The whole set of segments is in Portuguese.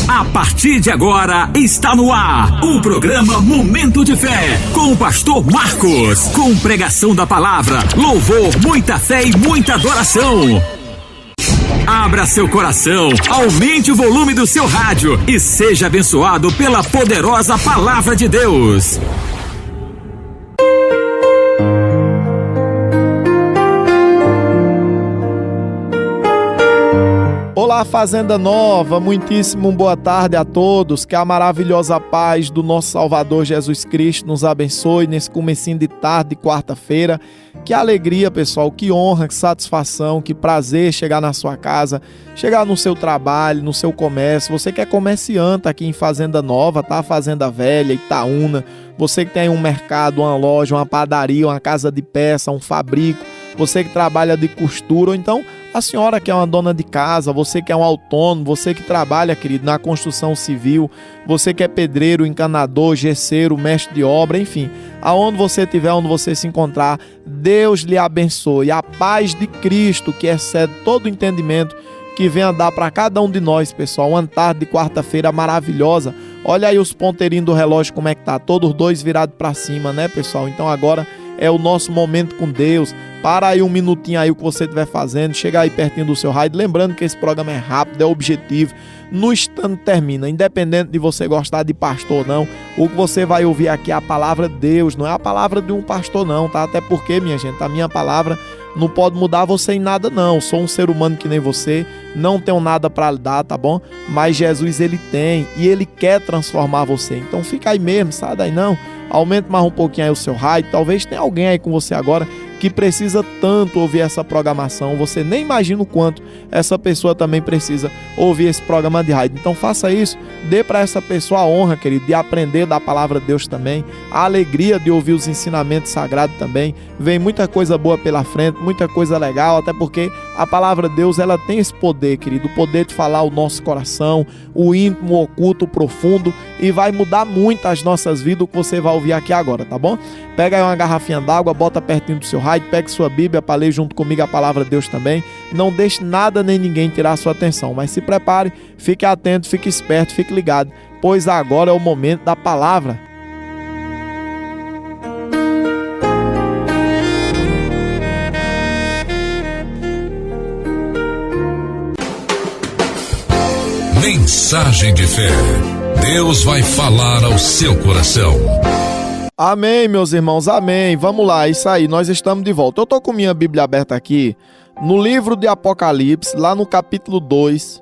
A partir de agora está no ar o programa Momento de Fé com o pastor Marcos, com pregação da palavra, louvor, muita fé e muita adoração. Abra seu coração, aumente o volume do seu rádio e seja abençoado pela poderosa palavra de Deus. Olá, Fazenda Nova, muitíssimo boa tarde a todos, que a maravilhosa paz do nosso Salvador Jesus Cristo nos abençoe nesse comecinho de tarde de quarta-feira. Que alegria, pessoal, que honra, que satisfação, que prazer chegar na sua casa, chegar no seu trabalho, no seu comércio. Você que é comerciante aqui em Fazenda Nova, tá? Fazenda Velha, Itaúna, você que tem um mercado, uma loja, uma padaria, uma casa de peça, um fabrico, você que trabalha de costura, ou então a senhora que é uma dona de casa, você que é um autônomo, você que trabalha, querido, na construção civil, você que é pedreiro, encanador, gesseiro, mestre de obra, enfim, aonde você estiver, onde você se encontrar, Deus lhe abençoe. A paz de Cristo, que excede todo entendimento, que venha dar para cada um de nós, pessoal, uma tarde de quarta-feira maravilhosa. Olha aí os ponteirinhos do relógio como é que tá, todos dois virados para cima, né, pessoal? Então agora é o nosso momento com Deus. Para aí um minutinho aí o que você estiver fazendo, chega aí pertinho do seu rádio, lembrando que esse programa é rápido, é objetivo, no instante termina, independente de você gostar de pastor ou não, o que você vai ouvir aqui é a palavra de Deus, não é a palavra de um pastor não, tá? Até porque, minha gente, a minha palavra não pode mudar você em nada não, sou um ser humano que nem você, não tenho nada para lhe dar, tá bom? Mas Jesus, ele tem e ele quer transformar você, então fica aí mesmo, sai daí não, aumente mais um pouquinho aí o seu rádio, talvez tenha alguém aí com você agora que precisa tanto ouvir essa programação, você nem imagina o quanto essa pessoa também precisa ouvir esse programa de rádio. Então faça isso, dê para essa pessoa a honra, querido, de aprender da palavra de Deus também, a alegria de ouvir os ensinamentos sagrados também. Vem muita coisa boa pela frente, muita coisa legal, até porque a palavra de Deus, ela tem esse poder, querido, o poder de falar o nosso coração, o íntimo, o oculto, o profundo, e vai mudar muito as nossas vidas, o que você vai ouvir aqui agora, tá bom? Pega aí uma garrafinha d'água, bota pertinho do seu rádio, pegue sua Bíblia para ler junto comigo a palavra de Deus também. Não deixe nada nem ninguém tirar a sua atenção, mas se prepare, fique atento, fique esperto, fique ligado, pois agora é o momento da palavra. Mensagem de fé. Deus vai falar ao seu coração. Amém, meus irmãos, amém. Vamos lá, isso aí, nós estamos de volta. Eu tô com minha Bíblia aberta aqui, no livro de Apocalipse, lá no capítulo 2,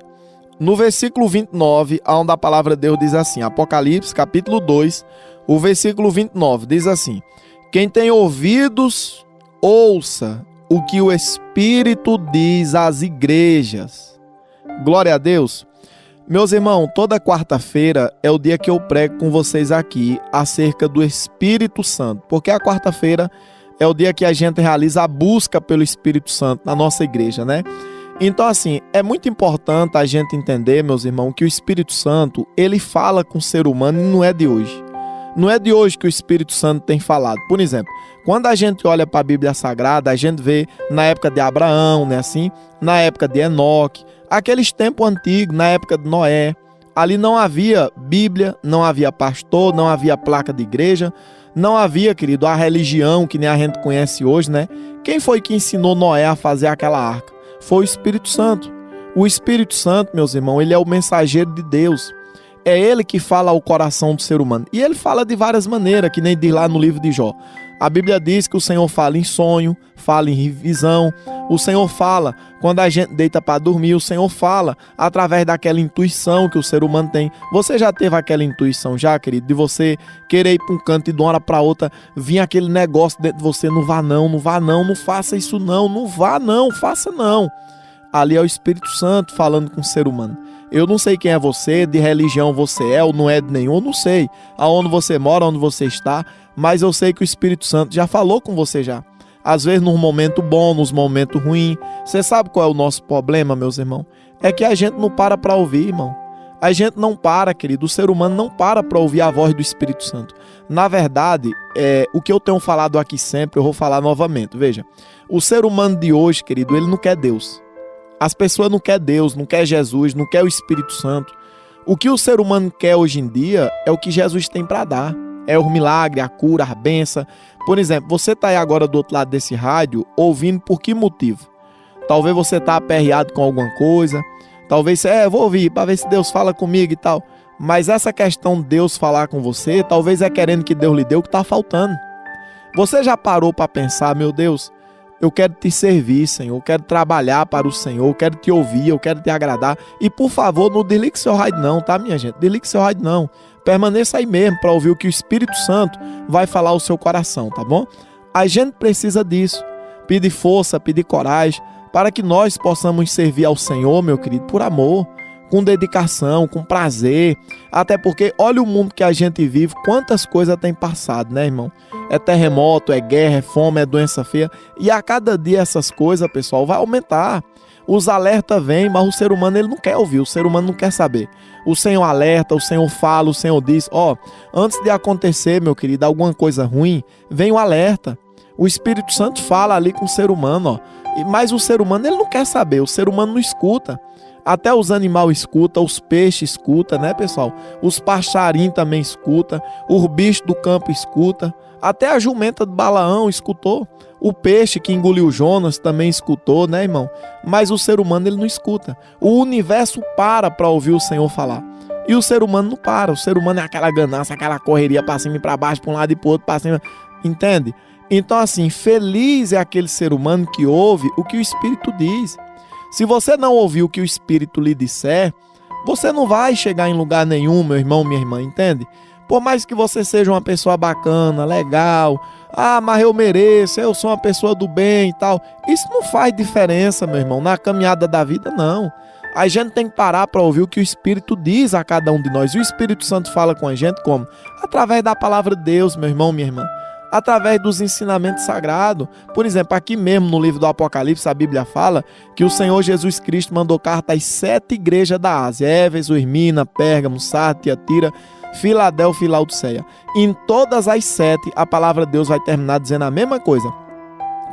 no versículo 29, onde a palavra de Deus diz assim, Apocalipse, capítulo 2, o versículo 29, diz assim: quem tem ouvidos, ouça o que o Espírito diz às igrejas. Glória a Deus. Meus irmãos, toda quarta-feira é o dia que eu prego com vocês aqui acerca do Espírito Santo, porque a quarta-feira é o dia que a gente realiza a busca pelo Espírito Santo na nossa igreja, né? Então, assim, é muito importante a gente entender, meus irmãos, que o Espírito Santo, ele fala com o ser humano e não é de hoje. Não é de hoje que o Espírito Santo tem falado. Por exemplo, quando a gente olha para a Bíblia Sagrada, a gente vê na época de Abraão, né, assim, na época de Enoque, aqueles tempos antigos, na época de Noé, ali não havia Bíblia, não havia pastor, não havia placa de igreja, não havia, querido, a religião que nem a gente conhece hoje, né? Quem foi que ensinou Noé a fazer aquela arca? Foi o Espírito Santo. O Espírito Santo, meus irmãos, ele é o mensageiro de Deus. É ele que fala ao coração do ser humano. E ele fala de várias maneiras, que nem diz lá no livro de Jó. A Bíblia diz que o Senhor fala em sonho, fala em visão. O Senhor fala quando a gente deita para dormir. O Senhor fala através daquela intuição que o ser humano tem. Você já teve aquela intuição já, querido? De você querer ir para um canto e de uma hora para outra vir aquele negócio dentro de você. Não vá não, não vá não, não faça isso não, não vá não, faça não. Ali é o Espírito Santo falando com o ser humano. Eu não sei quem é você, de religião você é ou não é de nenhum, eu não sei aonde você mora, onde você está, mas eu sei que o Espírito Santo já falou com você já. Às vezes nos momentos bons, nos momentos ruins. Você sabe qual é o nosso problema, meus irmãos? É que a gente não para ouvir, irmão. A gente não para, querido, o ser humano não para ouvir a voz do Espírito Santo. Na verdade, o que eu tenho falado aqui sempre, eu vou falar novamente. Veja, o ser humano de hoje, querido, ele não quer Deus. As pessoas não querem Deus, não querem Jesus, não querem o Espírito Santo. O que o ser humano quer hoje em dia é o que Jesus tem para dar. É o milagre, a cura, a bênção. Por exemplo, você está aí agora do outro lado desse rádio ouvindo por que motivo? Talvez você está aperreado com alguma coisa. Talvez você, vou ouvir para ver se Deus fala comigo e tal. Mas essa questão de Deus falar com você, talvez é querendo que Deus lhe dê o que está faltando. Você já parou para pensar, meu Deus, eu quero te servir, Senhor, eu quero trabalhar para o Senhor, eu quero te ouvir, eu quero te agradar. E por favor, não desligue seu rádio não, tá, minha gente? Desligue seu rádio não. Permaneça aí mesmo para ouvir o que o Espírito Santo vai falar ao seu coração, tá bom? A gente precisa disso. Pedir força, pedir coragem, para que nós possamos servir ao Senhor, meu querido, por amor, com dedicação, com prazer. Até porque, olha o mundo que a gente vive, quantas coisas tem passado, né, irmão? É terremoto, é guerra, é fome, é doença feia. E a cada dia essas coisas, pessoal, vai aumentar. Os alertas vêm, mas o ser humano ele não quer ouvir, o ser humano não quer saber. O Senhor alerta, o Senhor fala, o Senhor diz, antes de acontecer, meu querido, alguma coisa ruim, vem o alerta. O Espírito Santo fala ali com o ser humano, mas o ser humano ele não quer saber, o ser humano não escuta. Até os animais escutam, os peixes escutam, né, pessoal? Os passarinhos também escutam, os bichos do campo escutam, até a jumenta de Balaão escutou. O peixe que engoliu Jonas também escutou, né, irmão? Mas o ser humano ele não escuta. O universo para ouvir o Senhor falar. E o ser humano não para. O ser humano é aquela ganância, aquela correria para cima e para baixo, para um lado e para o outro, para cima. Entende? Então, assim, feliz é aquele ser humano que ouve o que o Espírito diz. Se você não ouvir o que o Espírito lhe disser, você não vai chegar em lugar nenhum, meu irmão, minha irmã, entende? Por mais que você seja uma pessoa bacana, legal, mas eu mereço, eu sou uma pessoa do bem e tal. Isso não faz diferença, meu irmão, na caminhada da vida, não. A gente tem que parar para ouvir o que o Espírito diz a cada um de nós. E o Espírito Santo fala com a gente como? Através da palavra de Deus, meu irmão, minha irmã. Através dos ensinamentos sagrados. Por exemplo, aqui mesmo no livro do Apocalipse, a Bíblia fala que o Senhor Jesus Cristo mandou carta às 7 igrejas da Ásia: Éfeso, Esmirna, Pérgamo, Sardes, Tiatira, Filadélfia e Laodiceia. Em todas as 7, a palavra de Deus vai terminar dizendo a mesma coisa.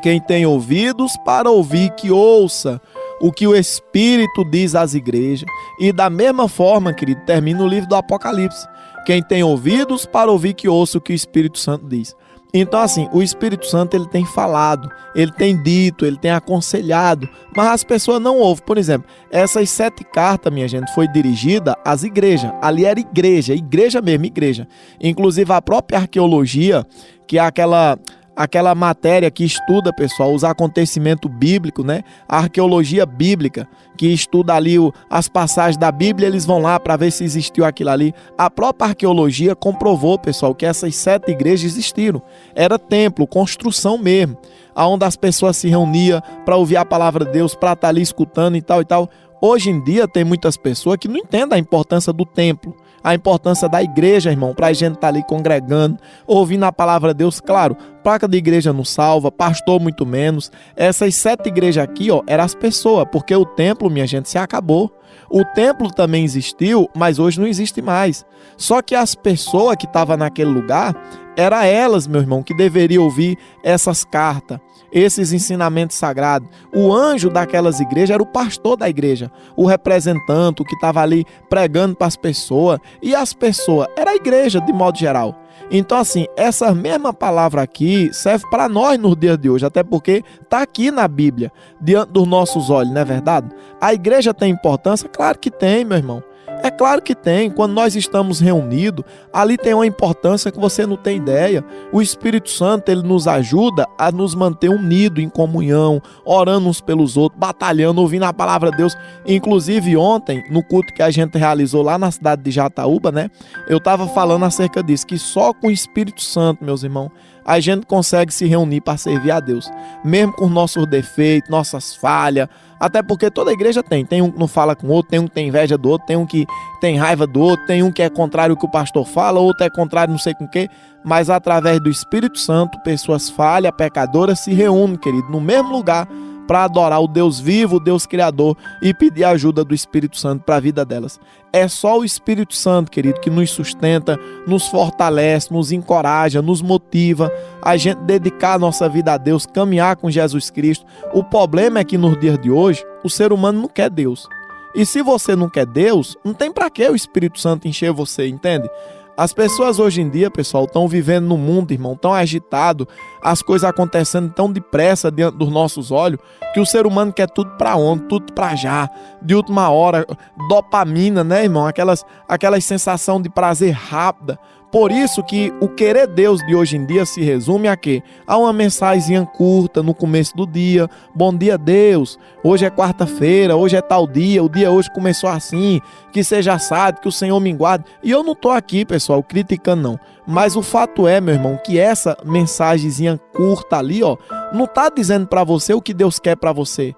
Quem tem ouvidos para ouvir, que ouça o que o Espírito diz às igrejas. E da mesma forma, querido, termina o livro do Apocalipse. Quem tem ouvidos para ouvir, que ouça o que o Espírito Santo diz. Então, assim, o Espírito Santo ele tem falado, ele tem dito, ele tem aconselhado, mas as pessoas não ouvem. Por exemplo, essas 7 cartas, minha gente, foi dirigida às igrejas. Ali era igreja mesmo, igreja. Inclusive a própria arqueologia, que é aquela matéria que estuda, pessoal, os acontecimentos bíblicos, né? A arqueologia bíblica, que estuda ali as passagens da Bíblia, eles vão lá para ver se existiu aquilo ali. A própria arqueologia comprovou, pessoal, que essas 7 igrejas existiram. Era templo, construção mesmo, onde as pessoas se reuniam para ouvir a palavra de Deus, para estar ali escutando e tal e tal. Hoje em dia tem muitas pessoas que não entendem a importância do templo, a importância da igreja, irmão, para a gente estar ali congregando, ouvindo a palavra de Deus. Claro, placa de igreja não salva, pastor muito menos. Essas 7 igrejas aqui, eram as pessoas, porque o templo, minha gente, se acabou. O templo também existiu, mas hoje não existe mais. Só que as pessoas que estavam naquele lugar, eram elas, meu irmão, que deveriam ouvir essas cartas, esses ensinamentos sagrados. O anjo daquelas igrejas era o pastor da igreja, o representante, o que estava ali pregando para as pessoas. E as pessoas, era a igreja de modo geral. Então, assim, essa mesma palavra aqui serve para nós nos dias de hoje, até porque está aqui na Bíblia, diante dos nossos olhos, não é verdade? A igreja tem importância? Claro que tem, meu irmão. É claro que tem. Quando nós estamos reunidos, ali tem uma importância que você não tem ideia. O Espírito Santo, ele nos ajuda a nos manter unidos em comunhão, orando uns pelos outros, batalhando, ouvindo a palavra de Deus. Inclusive ontem, no culto que a gente realizou lá na cidade de Jataúba, né? Eu estava falando acerca disso, que só com o Espírito Santo, meus irmãos, a gente consegue se reunir para servir a Deus. Mesmo com nossos defeitos, nossas falhas. Até porque toda igreja tem. Tem um que não fala com o outro, tem um que tem inveja do outro, tem um que tem raiva do outro, tem um que é contrário ao que o pastor fala, outro é contrário não sei com o quê. Mas através do Espírito Santo, pessoas falhas, pecadoras, se reúnem, querido, no mesmo lugar, para adorar o Deus vivo, o Deus Criador, e pedir a ajuda do Espírito Santo para a vida delas. É só o Espírito Santo, querido, que nos sustenta, nos fortalece, nos encoraja, nos motiva a gente dedicar a nossa vida a Deus, caminhar com Jesus Cristo. O problema é que nos dias de hoje, o ser humano não quer Deus. E se você não quer Deus, não tem para que o Espírito Santo encher você, entende? As pessoas hoje em dia, pessoal, estão vivendo no mundo, irmão, tão agitado, as coisas acontecendo tão depressa diante dos nossos olhos, que o ser humano quer tudo pra ontem, tudo pra já, de última hora, dopamina, né, irmão? Aquelas sensação de prazer rápida. Por isso que o querer Deus de hoje em dia se resume a quê? A uma mensagenzinha curta no começo do dia. Bom dia, Deus. Hoje é quarta-feira, hoje é tal dia, o dia hoje começou assim, que seja sábado, que o Senhor me guarde. E eu não tô aqui, pessoal, criticando não. Mas o fato é, meu irmão, que essa mensagenzinha curta ali, ó, não tá dizendo pra você o que Deus quer pra você.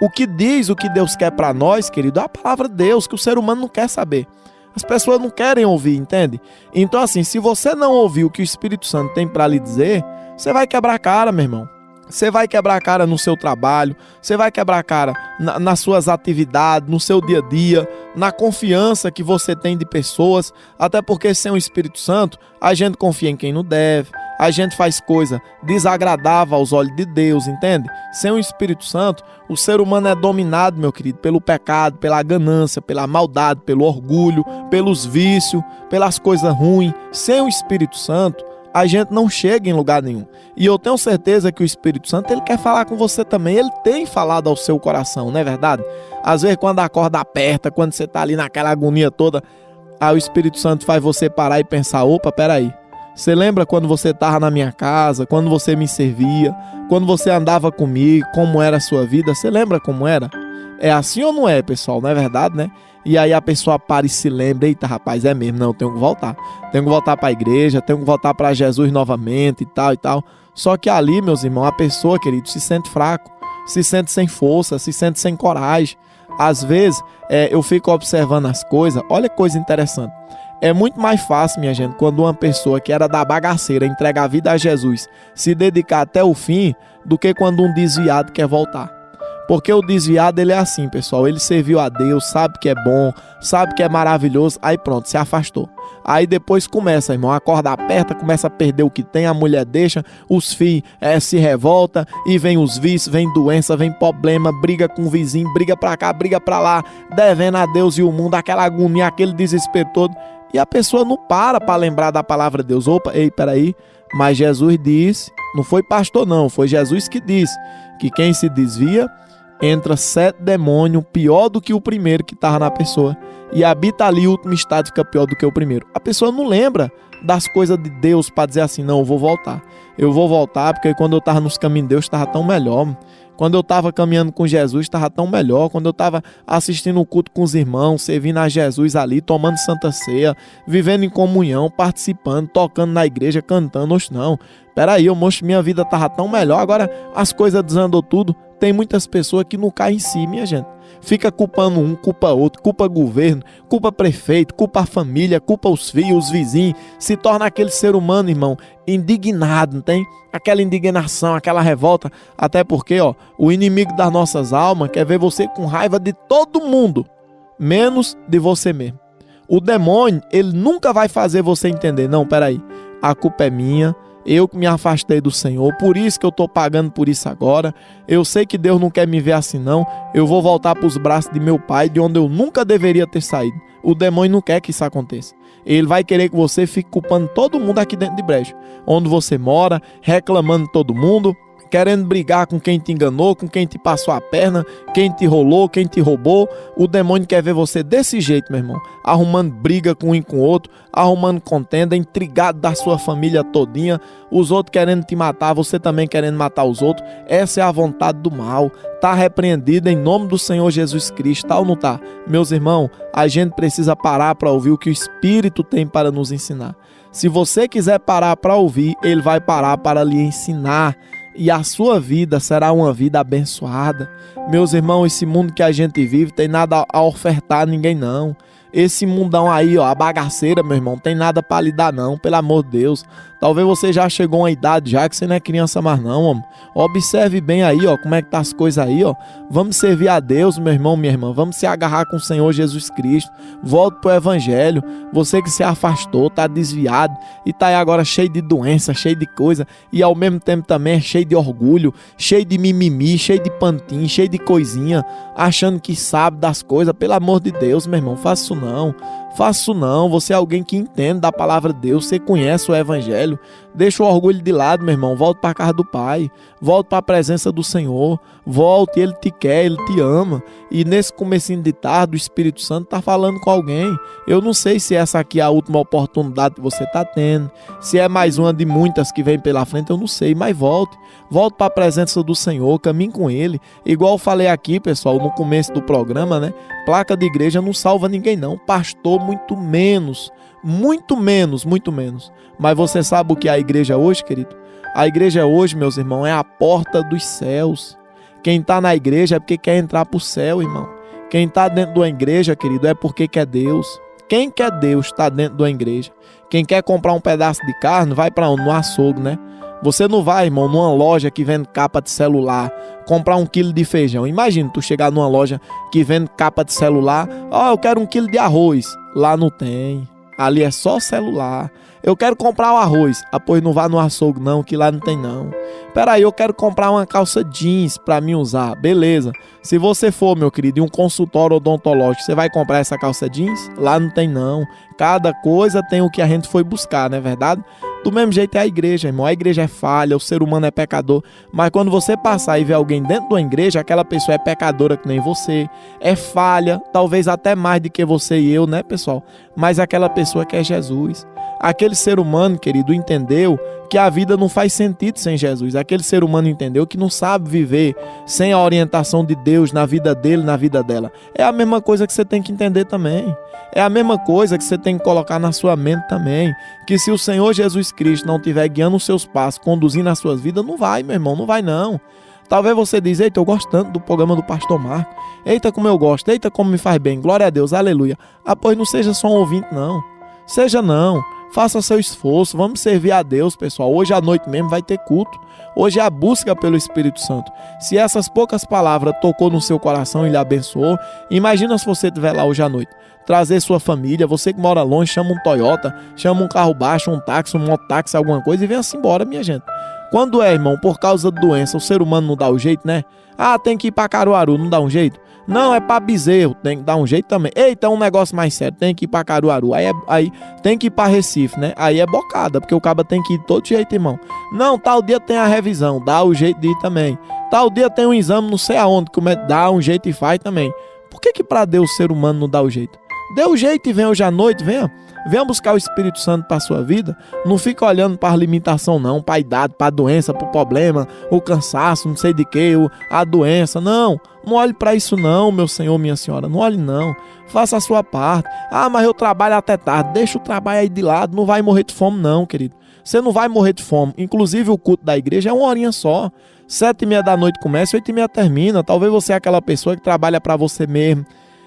O que diz o que Deus quer pra nós, querido, é a palavra de Deus, que o ser humano não quer saber. As pessoas não querem ouvir, entende? Então assim, se você não ouvir o que o Espírito Santo tem para lhe dizer, você vai quebrar a cara, meu irmão. Você vai quebrar a cara no seu trabalho, você vai quebrar a cara nas suas atividades, no seu dia a dia, na confiança que você tem de pessoas, até porque sem o Espírito Santo, a gente confia em quem não deve, a gente faz coisa desagradável aos olhos de Deus, entende? Sem o Espírito Santo, o ser humano é dominado, meu querido, pelo pecado, pela ganância, pela maldade, pelo orgulho, pelos vícios, pelas coisas ruins. Sem o Espírito Santo, a gente não chega em lugar nenhum. E eu tenho certeza que o Espírito Santo, ele quer falar com você também. Ele tem falado ao seu coração, não é verdade? Às vezes quando a corda aperta, quando você tá ali naquela agonia toda, aí o Espírito Santo faz você parar e pensar, opa, peraí. Você lembra quando você estava na minha casa, quando você me servia, quando você andava comigo, como era a sua vida? Você lembra como era? É assim ou não é, pessoal? Não é verdade, né? E aí a pessoa para e se lembra, eita rapaz, é mesmo, não, eu tenho que voltar. Tenho que voltar para a igreja, tenho que voltar para Jesus novamente e tal e tal. Só que ali, meus irmãos, a pessoa, querido, se sente fraco, se sente sem força, se sente sem coragem. Às vezes, eu fico observando as coisas, olha que coisa interessante. É muito mais fácil, minha gente, quando uma pessoa que era da bagaceira entrega a vida a Jesus, se dedicar até o fim, do que quando um desviado quer voltar. Porque o desviado, ele é assim, pessoal, ele serviu a Deus, sabe que é bom, sabe que é maravilhoso, aí pronto, se afastou. Aí depois começa, irmão, a corda aperta, começa a perder o que tem, a mulher deixa, os filhos se revolta, e vem os vícios, vem doença, vem problema, briga com o vizinho, briga pra cá, briga pra lá, devendo a Deus e o mundo, aquela agonia, aquele desespero todo. E a pessoa não para lembrar da palavra de Deus. Opa, ei, peraí, mas Jesus disse, não foi pastor não, foi Jesus que disse, que quem se desvia, entra 7 demônios pior do que o primeiro que estava na pessoa. E habita ali, o último estado fica pior do que o primeiro. A pessoa não lembra das coisas de Deus para dizer assim, não, eu vou voltar. Eu vou voltar porque quando eu estava nos caminhos de Deus estava tão melhor. Quando eu estava caminhando com Jesus estava tão melhor. Quando eu estava assistindo o culto com os irmãos, servindo a Jesus ali, tomando Santa Ceia, vivendo em comunhão, participando, tocando na igreja, cantando. Oxe, não, peraí, eu mostro minha vida estava tão melhor, agora as coisas desandou tudo. Tem muitas pessoas que não caem em si, minha gente. Fica culpando um, culpa outro, culpa governo, culpa prefeito, culpa a família, culpa os filhos, os vizinhos. Se torna aquele ser humano, irmão, indignado, não tem? Aquela indignação, aquela revolta. Até porque, ó, o inimigo das nossas almas quer ver você com raiva de todo mundo, menos de você mesmo. O demônio, ele nunca vai fazer você entender, não, peraí, a culpa é minha. Eu que me afastei do Senhor, por isso que eu estou pagando por isso agora. Eu sei que Deus não quer me ver assim não. Eu vou voltar para os braços de meu pai, de onde eu nunca deveria ter saído. O demônio não quer que isso aconteça. Ele vai querer que você fique culpando todo mundo aqui dentro de Brejo, onde você mora, reclamando de todo mundo, querendo brigar com quem te enganou, com quem te passou a perna, quem te rolou, quem te roubou. O demônio quer ver você desse jeito, meu irmão, arrumando briga com um e com o outro, arrumando contenda, intrigado da sua família todinha, os outros querendo te matar, você também querendo matar os outros. Essa é a vontade do mal. Tá repreendido em nome do Senhor Jesus Cristo, tá ou não tá? Meus irmãos, a gente precisa parar para ouvir o que o Espírito tem para nos ensinar. Se você quiser parar para ouvir, ele vai parar para lhe ensinar. E a sua vida será uma vida abençoada. Meus irmãos, esse mundo que a gente vive tem nada a ofertar a ninguém não. Esse mundão aí, ó, a bagaceira, meu irmão, tem nada para lhe dar não, pelo amor de Deus. Talvez você já chegou a uma idade já que você não é criança mais não, homem. Observe bem aí, ó, como é que tá as coisas aí, ó. Vamos servir a Deus, meu irmão, minha irmã. Vamos se agarrar com o Senhor Jesus Cristo. Volte pro Evangelho. Você que se afastou, tá desviado e tá aí agora cheio de doença, cheio de coisa e ao mesmo tempo também é cheio de orgulho, cheio de mimimi, cheio de pantin, cheio de coisinha, achando que sabe das coisas. Pelo amor de Deus, meu irmão, faça isso não. Faça isso não, você é alguém que entende da palavra de Deus, você conhece o Evangelho, deixa o orgulho de lado, meu irmão, volte para a casa do Pai, volte para a presença do Senhor, volte, Ele te quer, Ele te ama, e nesse comecinho de tarde o Espírito Santo está falando com alguém. Eu não sei se essa aqui é a última oportunidade que você está tendo, se é mais uma de muitas que vem pela frente, eu não sei, mas volte para a presença do Senhor, caminhe com Ele, igual eu falei aqui, pessoal, no começo do programa, né? Placa de igreja não salva ninguém não, pastor muito menos. Mas você sabe o que é a igreja hoje, querido? A igreja hoje, meus irmãos, é a porta dos céus. Quem está na igreja é porque quer entrar para o céu, irmão. Quem está dentro de uma igreja, querido, é porque quer Deus. Quem quer Deus está dentro de uma igreja. Quem quer comprar um pedaço de carne, vai para onde? No açougue, né? Você não vai, irmão, numa loja que vende capa de celular, comprar 1 quilo de feijão. Imagina tu chegar numa loja que vende capa de celular. Eu quero 1 quilo de arroz. Lá não tem. Ali é só celular. Eu quero comprar o arroz. Pois não vá no açougue não, que lá não tem não. Peraí, eu quero comprar uma calça jeans pra mim usar. Beleza. Se você for, meu querido, em um consultório odontológico, você vai comprar essa calça jeans? Lá não tem não. Cada coisa tem o que a gente foi buscar, não é verdade? Do mesmo jeito é a igreja, irmão. A igreja é falha, o ser humano é pecador. Mas quando você passar e ver alguém dentro de uma igreja, aquela pessoa é pecadora que nem você. É falha, talvez até mais do que você e eu, né, pessoal? Mas aquela pessoa que é Jesus. Aquele ser humano, querido, entendeu que a vida não faz sentido sem Jesus. Aquele ser humano entendeu que não sabe viver sem a orientação de Deus na vida dele, na vida dela. É a mesma coisa que você tem que entender também. É a mesma coisa que você tem que colocar na sua mente também. Que se o Senhor Jesus Cristo não estiver guiando os seus passos, conduzindo as suas vidas, não vai, meu irmão, não vai não. Talvez você diz, eita, eu gosto tanto do programa do Pastor Marco. Eita, como eu gosto, eita, como me faz bem. Glória a Deus, aleluia. Pois não seja só um ouvinte, não. Seja não. Faça seu esforço, vamos servir a Deus, pessoal. Hoje à noite mesmo vai ter culto. Hoje é a busca pelo Espírito Santo. Se essas poucas palavras tocou no seu coração e lhe abençoou, imagina se você estiver lá hoje à noite. Trazer sua família, você que mora longe, chama um Toyota, chama um carro baixo, um táxi, um mototáxi, alguma coisa e venha-se embora, minha gente. Quando irmão, por causa da doença, o ser humano não dá o jeito, né? Tem que ir para Caruaru, não dá um jeito? Não, é para Bezerro, tem que dar um jeito também. Eita, é um negócio mais sério, tem que ir para Caruaru. Aí tem que ir para Recife, né? Aí é bocada, porque o caba tem que ir de todo jeito, irmão. Não, tal dia tem a revisão, dá o jeito de ir também. Tal dia tem um exame, não sei aonde, dá um jeito e faz também. Por que para Deus o ser humano não dá o jeito? Dê o jeito e venha hoje à noite, venha. Venha buscar o Espírito Santo para a sua vida. Não fica olhando para a limitação não, para a idade, para a doença, para o problema, o cansaço, não sei de que, a doença. Não olhe para isso não, meu senhor, minha senhora. Não olhe não. Faça a sua parte. Mas eu trabalho até tarde. Deixa o trabalho aí de lado. Não vai morrer de fome não, querido. Você não vai morrer de fome. Inclusive o culto da igreja é 1 horinha só. 7h30 da noite começa, 8h30 termina. Talvez você é aquela pessoa que trabalha para você mesmo.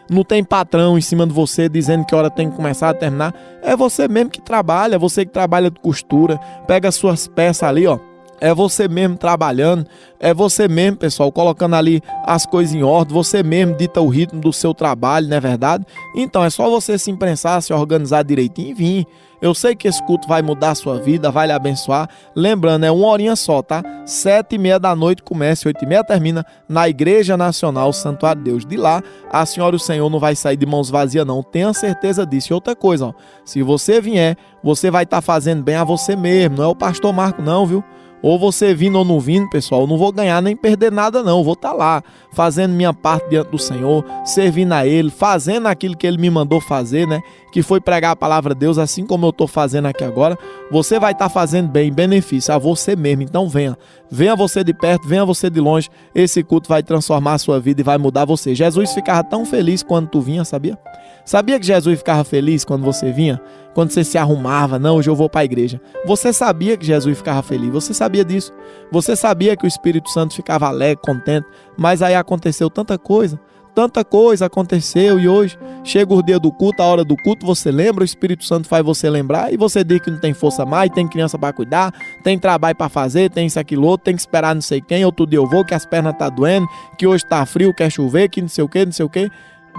Não tem patrão em cima de você dizendo que hora tem que começar a terminar. É você mesmo que trabalha, você que trabalha de costura, pega as suas peças ali, ó. É você mesmo trabalhando, é você mesmo, pessoal, colocando ali as coisas em ordem, você mesmo dita o ritmo do seu trabalho, não é verdade? Então é só você se imprensar, se organizar direitinho e vir. Eu sei que esse culto vai mudar a sua vida, vai lhe abençoar. Lembrando, é 1 horinha só, tá? 7h30 da noite começa, 8h30 termina, na Igreja Nacional Santuário de Deus. De lá, a senhora e o senhor não vai sair de mãos vazias não, tenha certeza disso. E outra coisa, ó, se você vier, você vai estar fazendo bem a você mesmo, não é o pastor Marco não, viu? Ou você vindo ou não vindo, pessoal, eu não vou ganhar nem perder nada não, eu vou estar lá, fazendo minha parte diante do Senhor, servindo a Ele, fazendo aquilo que Ele me mandou fazer, né? Que foi pregar a palavra de Deus, assim como eu estou fazendo aqui agora. Você vai estar fazendo bem, benefício a você mesmo, então venha. Venha você de perto, venha você de longe, esse culto vai transformar a sua vida e vai mudar você. Jesus ficava tão feliz quando tu vinha, sabia? Sabia que Jesus ficava feliz quando você vinha? Quando você se arrumava, não, hoje eu vou para a igreja. Você sabia que Jesus ficava feliz, você sabia disso. Você sabia que o Espírito Santo ficava alegre, contente, mas aí aconteceu tanta coisa tanta coisa aconteceu e hoje chega o dia do culto, a hora do culto, você lembra, o Espírito Santo faz você lembrar e você diz que não tem força mais, tem criança para cuidar, tem trabalho para fazer, tem isso, aquilo outro, tem que esperar não sei quem, outro dia eu vou, que as pernas tá doendo, que hoje tá frio, quer chover, que não sei o que, não sei o que.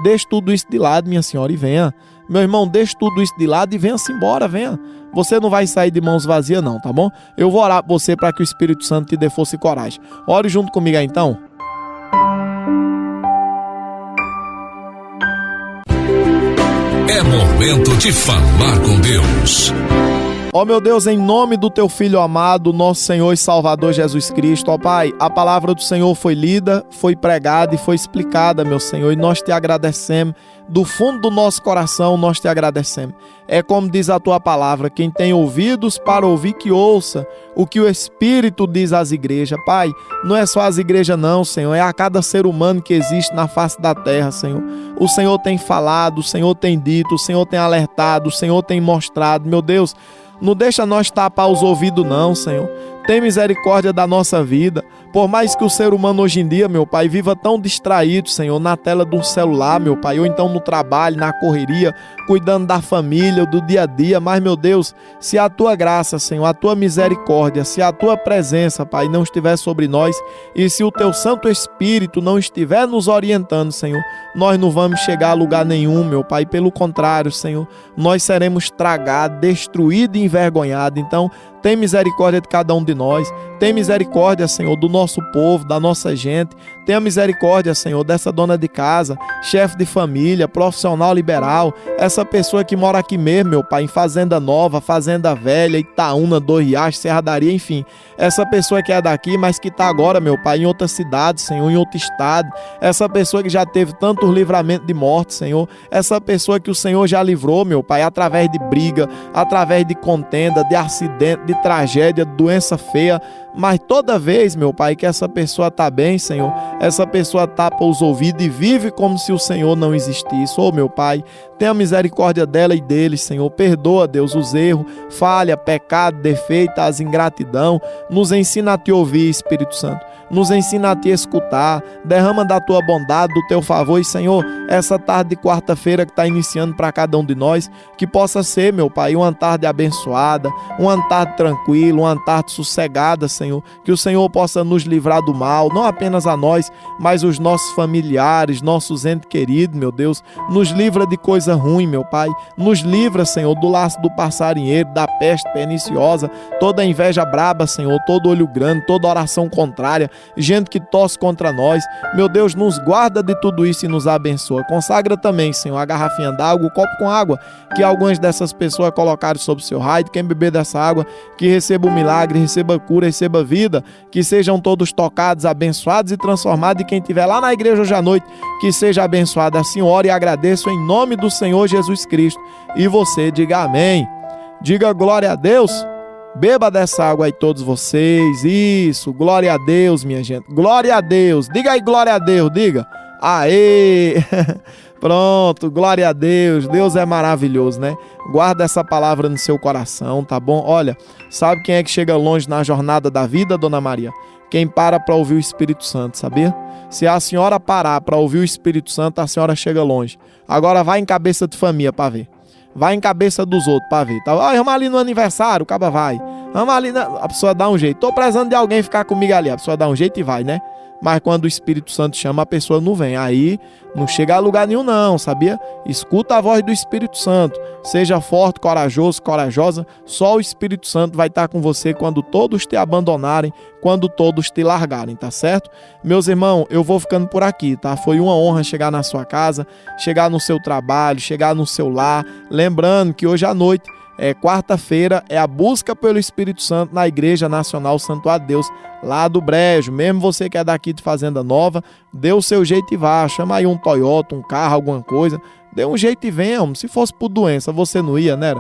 Deixe tudo isso de lado, minha senhora, e venha. Meu irmão, deixe tudo isso de lado e venha-se embora, venha. Você não vai sair de mãos vazias não, tá bom? Eu vou orar por você para que o Espírito Santo te dê força e coragem. Ore junto comigo aí então. É momento de falar com Deus. Ó meu Deus, em nome do teu Filho amado, nosso Senhor e Salvador Jesus Cristo, ó Pai, a palavra do Senhor foi lida, foi pregada e foi explicada, meu Senhor, e nós te agradecemos, do fundo do nosso coração nós te agradecemos. É como diz a tua palavra, quem tem ouvidos para ouvir que ouça o que o Espírito diz às igrejas. Pai, não é só as igrejas não, Senhor, é a cada ser humano que existe na face da terra, Senhor. O Senhor tem falado, o Senhor tem dito, o Senhor tem alertado, o Senhor tem mostrado, meu Deus. Não deixa nós tapar os ouvidos não, Senhor. Tem misericórdia da nossa vida. Por mais que o ser humano hoje em dia, meu Pai, viva tão distraído, Senhor, na tela de um celular, meu Pai, ou então no trabalho, na correria, cuidando da família, do dia a dia. Mas, meu Deus, se a Tua graça, Senhor, a Tua misericórdia, se a Tua presença, Pai, não estiver sobre nós e se o Teu Santo Espírito não estiver nos orientando, Senhor, nós não vamos chegar a lugar nenhum, meu Pai. Pelo contrário, Senhor, nós seremos tragados, destruídos e envergonhados. Então, tem misericórdia de cada um de nós. Tem misericórdia, Senhor, do nosso povo, da nossa gente. Tenha misericórdia, Senhor, dessa dona de casa, chefe de família, profissional liberal, essa pessoa que mora aqui mesmo, meu Pai, em Fazenda Nova, Fazenda Velha, Itaúna, Dois Riachos, Serradaria, enfim. Essa pessoa que é daqui, mas que está agora, meu Pai, em outra cidade, Senhor, em outro estado. Essa pessoa que já teve tantos livramentos de morte, Senhor. Essa pessoa que o Senhor já livrou, meu Pai, através de briga, através de contenda, de acidente, de tragédia, de doença feia. Mas toda vez, meu Pai, que essa pessoa está bem, Senhor, essa pessoa tapa os ouvidos e vive como se o Senhor não existisse. Oh, meu Pai, tenha misericórdia dela e deles, Senhor. Perdoa, Deus, os erros, falha, pecado, defeito, as ingratidão. Nos ensina a te ouvir, Espírito Santo. Nos ensina a te escutar. Derrama da tua bondade, do teu favor. E, Senhor, essa tarde de quarta-feira que está iniciando para cada um de nós, que possa ser, meu Pai, uma tarde abençoada, uma tarde tranquila, uma tarde sossegada, Senhor. Que o Senhor possa nos livrar do mal, não apenas a nós, mas os nossos familiares, nossos entes queridos, meu Deus. Nos livra de coisa ruim, meu Pai. Nos livra, Senhor, do laço do passarinheiro, da peste perniciosa, toda inveja braba, Senhor, todo olho grande, toda oração contrária, gente que torce contra nós. Meu Deus, nos guarda de tudo isso e nos abençoa. Consagra também, Senhor, a garrafinha d'água, o copo com água, que algumas dessas pessoas colocaram sob o seu raio. Quem beber dessa água, que receba um milagre, receba cura, receba vida, que sejam todos tocados, abençoados e transformados. E quem estiver lá na igreja hoje à noite, que seja abençoado. Assim oro e agradeço em nome do Senhor Jesus Cristo. E você diga amém. Diga glória a Deus. Beba dessa água aí todos vocês. Isso, glória a Deus, minha gente. Glória a Deus. Diga aí glória a Deus, diga. Aê! Pronto, glória a Deus. Deus é maravilhoso, né? Guarda essa palavra no seu coração, tá bom? Olha, sabe quem é que chega longe na jornada da vida, Dona Maria? Quem para ouvir o Espírito Santo, sabia? Se a senhora parar para ouvir o Espírito Santo, a senhora chega longe. Agora vai em cabeça de família para ver. Vai em cabeça dos outros para ver. Tá? Vamos ali no aniversário, o caba vai. Vamos ali, a pessoa dá um jeito. Tô precisando de alguém ficar comigo ali. A pessoa dá um jeito e vai, né? Mas quando o Espírito Santo chama, a pessoa não vem. Aí não chega a lugar nenhum não, sabia? Escuta a voz do Espírito Santo. Seja forte, corajoso, corajosa. Só o Espírito Santo vai estar com você quando todos te abandonarem, quando todos te largarem, tá certo? Meus irmãos, eu vou ficando por aqui, tá? Foi uma honra chegar na sua casa, chegar no seu trabalho, chegar no seu lar. Lembrando que hoje à noite, quarta-feira, é a busca pelo Espírito Santo na Igreja Nacional Santuário de Deus, lá do Brejo. Mesmo você que é daqui de Fazenda Nova, dê o seu jeito e vá. Chama aí um Toyota, um carro, alguma coisa. Dê um jeito e venha, homem. Se fosse por doença, você não ia, né?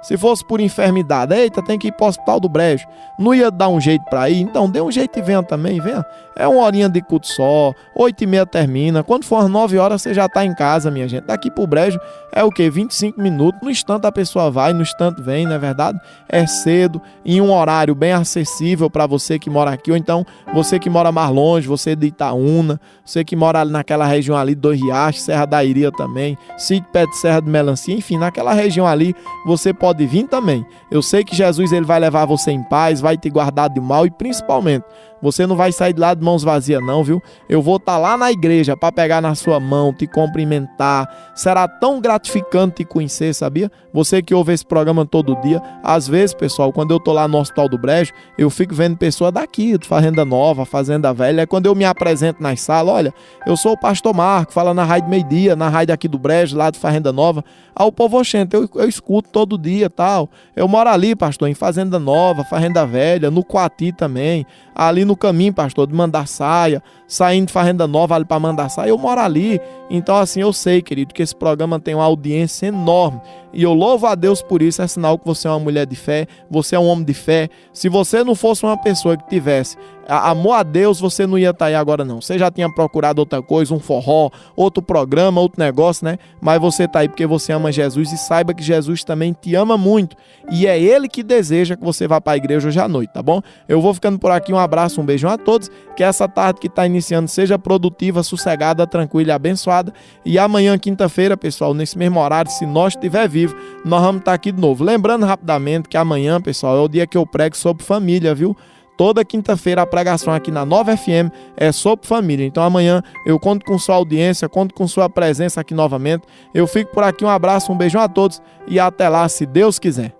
Se fosse por enfermidade, eita, tem que ir pro Hospital do Brejo, não ia dar um jeito pra ir? Então dê um jeito e venha também, venha. É uma horinha de culto só, 8h30 termina, quando for às 9 horas você já tá em casa, minha gente. Daqui pro Brejo é o quê? 25 minutos, no instante a pessoa vai, no instante vem, não é verdade? É cedo, em um horário bem acessível para você que mora aqui, ou então você que mora mais longe, você de Itaúna, você que mora ali naquela região ali, Dois Riachos, Serra da Iria também, Sítio Pé de Serra de Melancia, enfim, naquela região ali, você pode vir também. Eu sei que Jesus ele vai levar você em paz, vai te guardar do mal e principalmente, você não vai sair de lá de mãos vazias não, viu? Eu vou estar lá na igreja para pegar na sua mão, te cumprimentar. Será tão gratificante te conhecer, sabia? Você que ouve esse programa todo dia. Às vezes, pessoal, quando eu tô lá no Hospital do Brejo, eu fico vendo pessoa daqui, de Fazenda Nova, Fazenda Velha. É quando eu me apresento nas salas, olha, eu sou o pastor Marco, fala na Rádio Meio-Dia, na rádio aqui do Brejo, lá de Fazenda Nova. O povo, oxente, eu escuto todo dia, tal. Eu moro ali, pastor, em Fazenda Nova, Fazenda Velha, no Coati também, ali no caminho, pastor, de Mandaçaia, saindo de Fazenda Nova ali para Mandaçaia, eu moro ali. Então, assim, eu sei, querido, que esse programa tem uma audiência enorme. E eu louvo a Deus por isso, é sinal que você é uma mulher de fé, você é um homem de fé. Se você não fosse uma pessoa que tivesse amor a Deus, você não ia estar aí agora não. Você já tinha procurado outra coisa, um forró, outro programa, outro negócio, né? Mas você está aí porque você ama Jesus e saiba que Jesus também te ama muito. E é Ele que deseja que você vá para a igreja hoje à noite, tá bom? Eu vou ficando por aqui, um abraço, um beijão a todos. Que essa tarde que está iniciando seja produtiva, sossegada, tranquila e abençoada. E amanhã, quinta-feira, pessoal, nesse mesmo horário, se nós estiver vivo, nós vamos estar aqui de novo. Lembrando rapidamente que amanhã, pessoal, é o dia que eu prego sobre família, viu? Toda quinta-feira a pregação aqui na Nova FM é sobre família. Então amanhã eu conto com sua audiência, conto com sua presença aqui novamente. Eu fico por aqui, um abraço, um beijão a todos e até lá, se Deus quiser.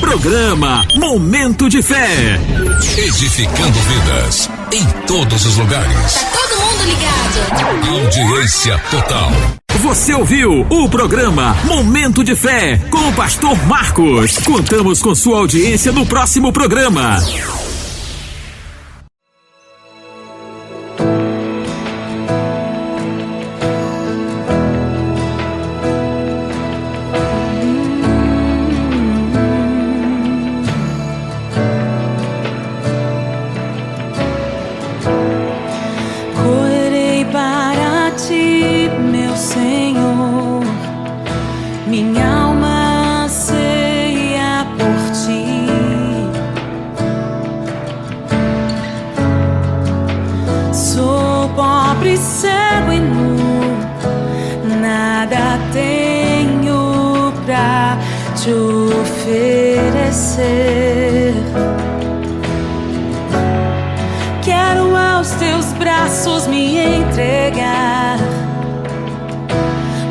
Programa Momento de Fé. Edificando vidas em todos os lugares. Todo mundo ligado. Audiência total. Você ouviu o programa Momento de Fé com o pastor Marcos. Contamos com sua audiência no próximo programa. Quero aos teus braços me entregar,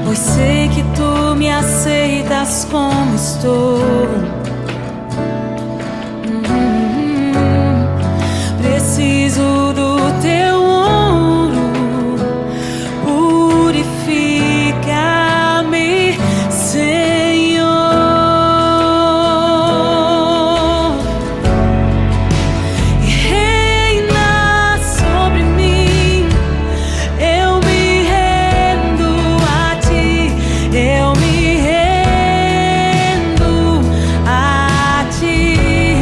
pois sei que tu me aceitas como estou. Preciso do teu ouro, purifica-me, Senhor. Reina sobre mim, eu me rendo a ti, eu me rendo a ti.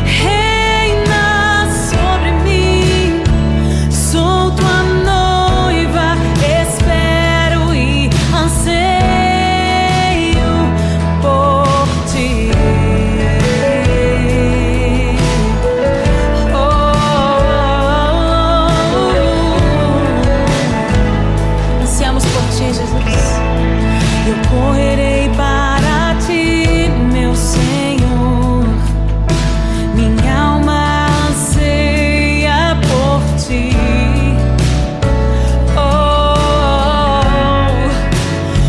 Reina sobre mim, sou tua noiva, espero e anseio por ti. Ansiamos por ti, Jesus. Eu correrei para ti, meu Senhor. Minha alma anseia por ti.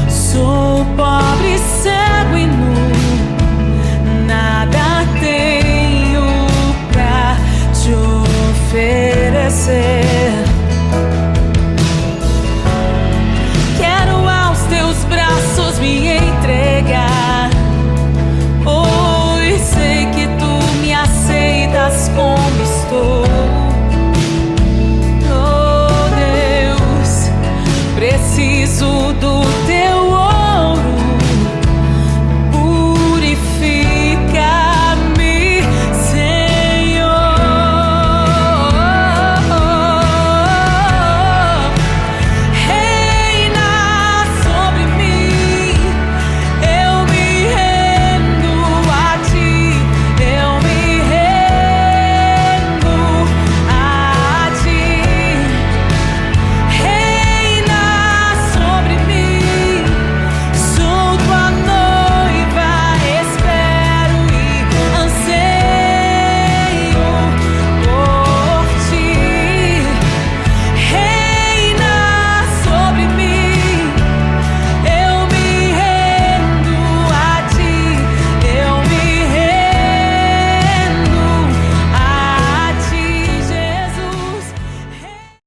Sou pobre, cego e nu, nada tenho pra te oferecer.